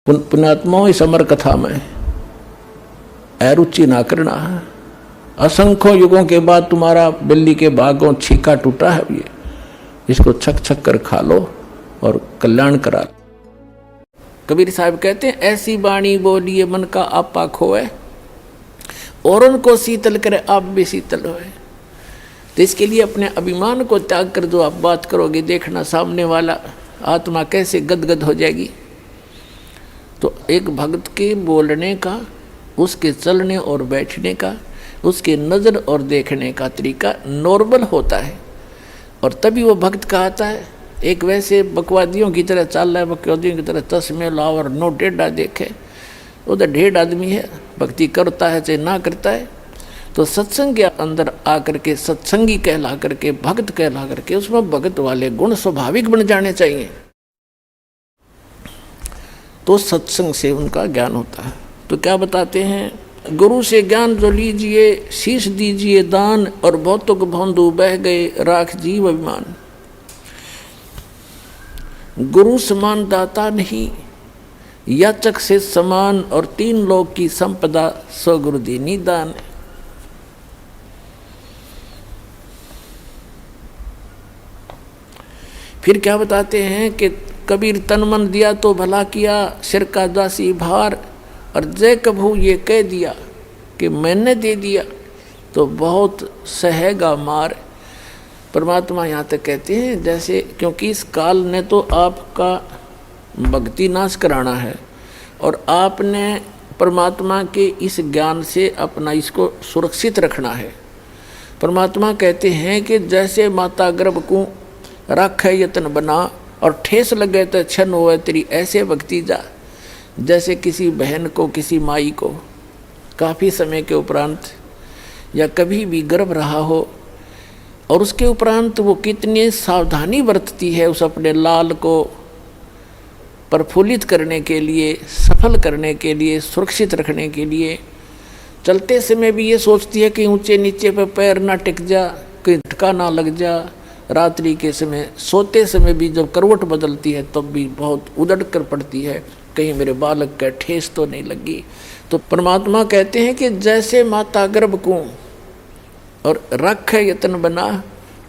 पुण्यात्माओं इस अमर कथा में अरुचि ना करना है। असंख्यों युगों के बाद तुम्हारा बिल्ली के भागों छीका टूटा है, ये इसको छक छक कर खा लो और कल्याण करा लो। कबीर साहब कहते हैं ऐसी वाणी बोलिए मन का आपा खोए, और उनको शीतल करे आप भी शीतल होए। तो इसके लिए अपने अभिमान को त्याग कर जो आप बात करोगे, देखना सामने वाला आत्मा कैसे गदगद हो जाएगी। तो एक भक्त के बोलने का, उसके चलने और बैठने का, उसके नज़र और देखने का तरीका नॉर्मल होता है, और तभी वो भक्त कहता है। एक वैसे बकवादियों की तरह चाल रहा है, बकवादियों की तरह चश्मे लाओ और नो टेढ़ा देखे, वो तो ढेढ़ आदमी है, भक्ति करता है चाहे ना करता है। तो सत्संग के अंदर आकर के सत्संगी कहला करके, भक्त कहला करके, उसमें भक्त वाले गुण स्वाभाविक बन जाने चाहिए, तो सत्संग से उनका ज्ञान होता है। तो क्या बताते हैं, गुरु से ज्ञान जो लीजिए, शीश दीजिए दान, और भौतुक भौंदू बह गए राख जीव अभिमान। गुरु समान दाता नहीं, याचक से समान, और तीन लोक की संपदा सो गुरु दीनी दान। फिर क्या बताते हैं कि कबीर तन मन दिया तो भला किया, सिर का दासी भार, और जय कभू ये कह दिया कि मैंने दे दिया तो बहुत सहेगा मार। परमात्मा यहाँ तक कहते हैं जैसे, क्योंकि इस काल ने तो आपका भक्ति नाश कराना है, और आपने परमात्मा के इस ज्ञान से अपना इसको सुरक्षित रखना है। परमात्मा कहते हैं कि जैसे माता गर्भ को राखे यतन बना, और ठेस लगे तो छन होए तेरी ऐसे भक्ति जा। जैसे किसी बहन को, किसी माई को काफ़ी समय के उपरांत या कभी भी गर्भ रहा हो, और उसके उपरांत वो कितनी सावधानी बरतती है उस अपने लाल को प्रफुल्लित करने के लिए, सफल करने के लिए, सुरक्षित रखने के लिए। चलते समय भी ये सोचती है कि ऊंचे नीचे पे पैर ना टिक जा, कहीं झटका ना लग जा। रात्रि के समय सोते समय भी जब करवट बदलती है तब भी बहुत उदड़ कर पड़ती है, कहीं मेरे बालक का ठेस तो नहीं लगी। तो परमात्मा कहते हैं कि जैसे माता गर्भ को और रख यतन बना,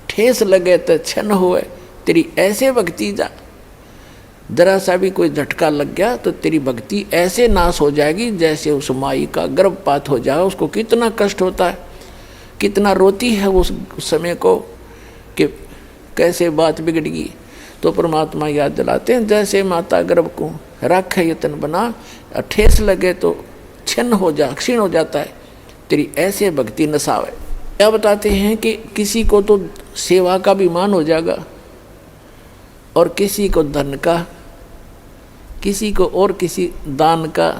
ठेस लगे तो छन होए तेरी ऐसे भक्ति जा। जरा सा भी कोई झटका लग गया तो तेरी भक्ति ऐसे नाश हो जाएगी जैसे उस माई का गर्भपात हो जाए। उसको कितना कष्ट होता है, कितना रोती है उस समय को कि कैसे बात बिगड़ गई। तो परमात्मा याद दिलाते हैं जैसे माता गर्भ को रख यतन बना, ठेस लगे तो छिन्न हो जा, क्षीण हो जाता है, तेरी ऐसे भक्ति नसावे। क्या बताते हैं कि किसी को तो सेवा का भी मान हो जाएगा, और किसी को धन का, किसी को और किसी दान का।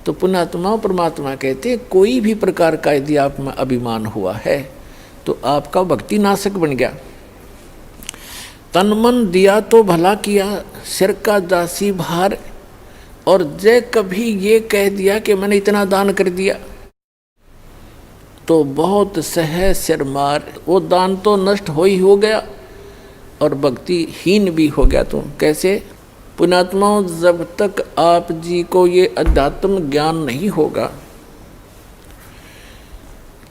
तो पुण्यात्मा परमात्मा कहते हैं कोई भी प्रकार का यदि आप में अभिमान हुआ है तो आपका भक्ति नाशक बन गया। तन मन दिया तो भला किया, सिर का दासी भार, और जय कभी ये कह दिया कि मैंने इतना दान कर दिया तो बहुत सह सिर मार। वो दान तो नष्ट हो ही हो गया और भक्ति हीन भी हो गया। तो कैसे पुण्यात्माओं, जब तक आप जी को ये अध्यात्म ज्ञान नहीं होगा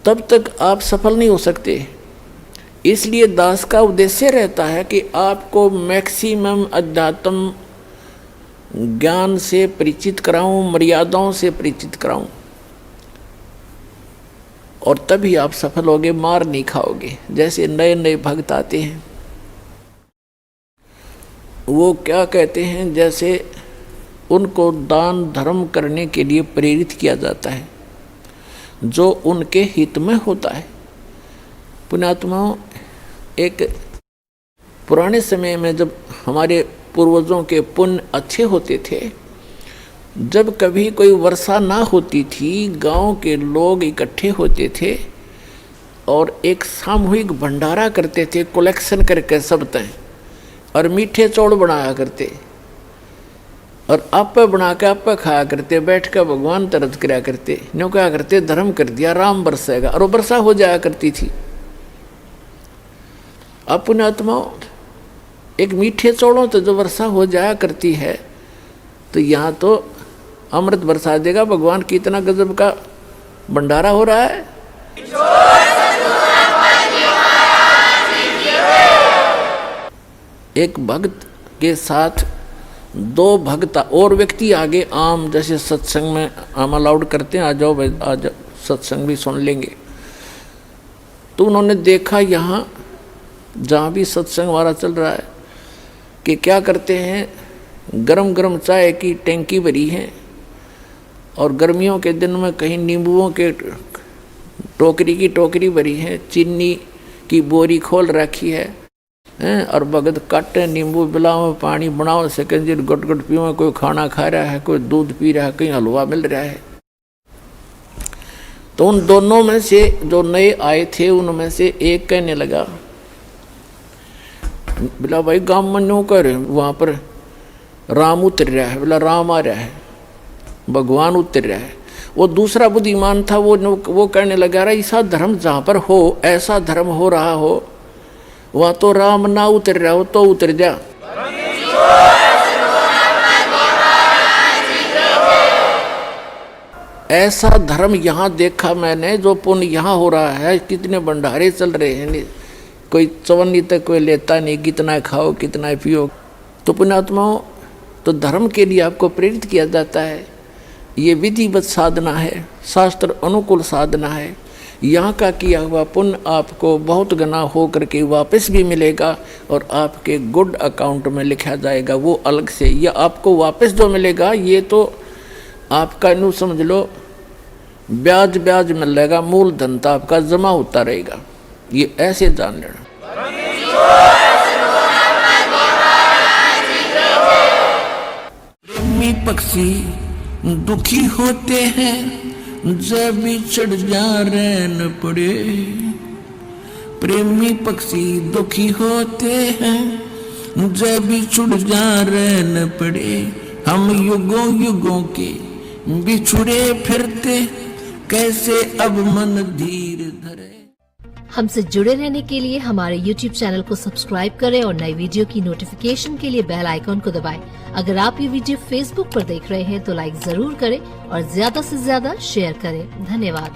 तब तक आप सफल नहीं हो सकते। इसलिए दास का उद्देश्य रहता है कि आपको मैक्सिमम अध्यात्म ज्ञान से परिचित कराऊं, मर्यादाओं से परिचित कराऊं, और तभी आप सफल होगे, मार नहीं खाओगे। जैसे नए नए भक्त आते हैं वो क्या कहते हैं, जैसे उनको दान धर्म करने के लिए प्रेरित किया जाता है जो उनके हित में होता है। पुण्यात्माओं, एक पुराने समय में जब हमारे पूर्वजों के पुण्य अच्छे होते थे, जब कभी कोई वर्षा ना होती थी, गांव के लोग इकट्ठे होते थे और एक सामूहिक भंडारा करते थे, कलेक्शन करके सब तय, और मीठे चौड़ बनाया करते और आपे बना के आपे खाया करते, बैठ कर भगवान तरस कराया करते। न्यों क्या करते, धर्म कर दिया, राम बरसेगा, और वो वर्षा हो जाया करती थी। अब पुण्यात्माओं, एक मीठे चौड़ों तो जो वर्षा हो जाया करती है, तो यहाँ तो अमृत बरसा देगा भगवान। कितना गजब का भंडारा हो रहा है। एक भक्त के साथ 2 भक्त और व्यक्ति आगे आम जैसे सत्संग में आम अलाउड करते हैं, आ जाओ भाई आ जाओ सत्संग भी सुन लेंगे। तो उन्होंने देखा यहाँ जहाँ भी सत्संग वाला चल रहा है कि क्या करते हैं, गरम गरम चाय की टैंकी भरी है और गर्मियों के दिन में कहीं नींबुओं के टोकरी की टोकरी भरी है, चीनी की बोरी खोल रखी है और भगत काटे नींबू बिलाओ पानी बनाओ सेकंड गुट गुट पियो। कोई खाना खा रहा है, कोई दूध पी रहा है, कहीं हलवा मिल रहा है। तो उन दोनों में से जो नए आए थे उनमें से एक कहने लगा, बोला भाई गाँव में न्यू कर वहाँ पर राम उतर रहा है, बोला राम आ रहा है, भगवान उतर रहा है। वो दूसरा बुद्धिमान था, वो कहने लगा रहा ऐसा धर्म जहाँ पर हो, ऐसा धर्म हो रहा हो, वहाँ तो राम ना उतर रहा हो तो उतर जा। ऐसा धर्म यहाँ देखा मैंने, जो पुण्य यहाँ हो रहा है, कितने भंडारे चल रहे हैं, कोई चवन्नी तक कोई लेता नहीं, कितना खाओ कितना पियो। तो पुण्यात्माओं, तो धर्म के लिए आपको प्रेरित किया जाता है। ये विधिवत साधना है, शास्त्र अनुकूल साधना है। यहाँ का किया हुआ पुण्य आपको बहुत गुना हो करके वापस भी मिलेगा और आपके गुड अकाउंट में लिखा जाएगा, वो अलग से। या आपको वापस जो मिलेगा ये तो आपका यूँ समझ लो ब्याज ब्याज मिलेगा, मूलधन तो आपका जमा होता रहेगा। ये ऐसे जान लेना। प्रेमी पक्षी दुखी होते हैं जब बिछड़ जा रहन पड़े। प्रेमी पक्षी दुखी होते हैं जब बिछड़ जा रहन पड़े। हम युगों युगों के बिछुड़े फिरते, कैसे अब मन धीर धरे। हमसे जुड़े रहने के लिए हमारे YouTube चैनल को सब्सक्राइब करें और नई वीडियो की नोटिफिकेशन के लिए बेल आइकॉन को दबाएं। अगर आप ये वीडियो Facebook पर देख रहे हैं तो लाइक जरूर करें और ज्यादा से ज्यादा शेयर करें। धन्यवाद।